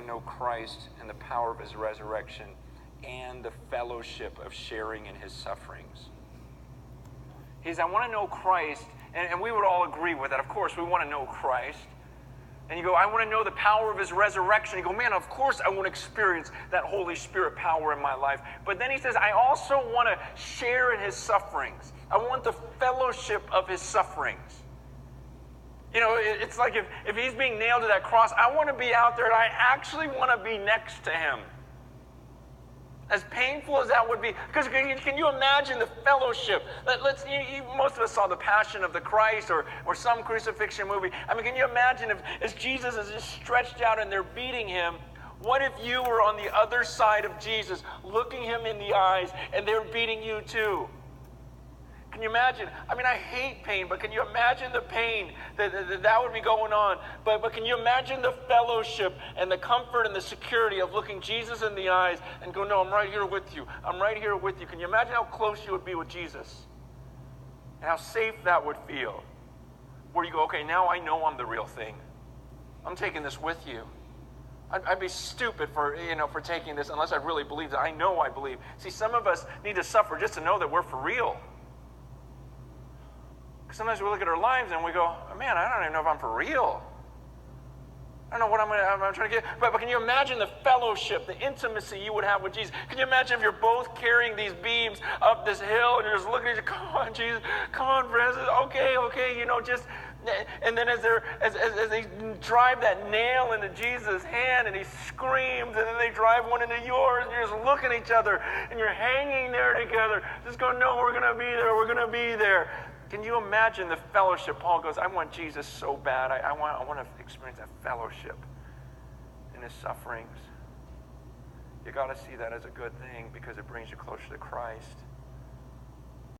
know Christ and the power of his resurrection and the fellowship of sharing in his sufferings. He says, I want to know Christ, and we would all agree with that. Of course, we want to know Christ. And you go, I want to know the power of his resurrection. You go, man, of course I want to experience that Holy Spirit power in my life. But then he says, I also want to share in his sufferings. I want the fellowship of his sufferings. You know, it's like if he's being nailed to that cross, I want to be out there and I actually want to be next to him. As painful as that would be, because can you imagine the fellowship? Most of us saw The Passion of the Christ or some crucifixion movie. I mean, can you imagine if as Jesus is just stretched out and they're beating him, what if you were on the other side of Jesus, looking him in the eyes, and they're beating you too? Can you imagine? I mean, I hate pain, but can you imagine the pain that would be going on? But can you imagine the fellowship and the comfort and the security of looking Jesus in the eyes and go, no, I'm right here with you. I'm right here with you. Can you imagine how close you would be with Jesus? And how safe that would feel? Where you go, okay, now I know I'm the real thing. I'm taking this with you. I'd be stupid for taking this unless I really believe that. I know I believe. See, some of us need to suffer just to know that we're for real. Sometimes we look at our lives and we go, man, I don't even know if I'm for real. I don't know what I'm trying to get. But can you imagine the fellowship, the intimacy you would have with Jesus? Can you imagine if you're both carrying these beams up this hill and you're just looking at you, come on, Jesus, come on, friends, okay, just... And then as they drive that nail into Jesus' hand and he screams, and then they drive one into yours, and you're just looking at each other and you're hanging there together, just going, no, we're going to be there, we're going to be there. Can you imagine the fellowship? Paul goes, I want Jesus so bad. I want to experience that fellowship in his sufferings. You got to see that as a good thing because it brings you closer to Christ.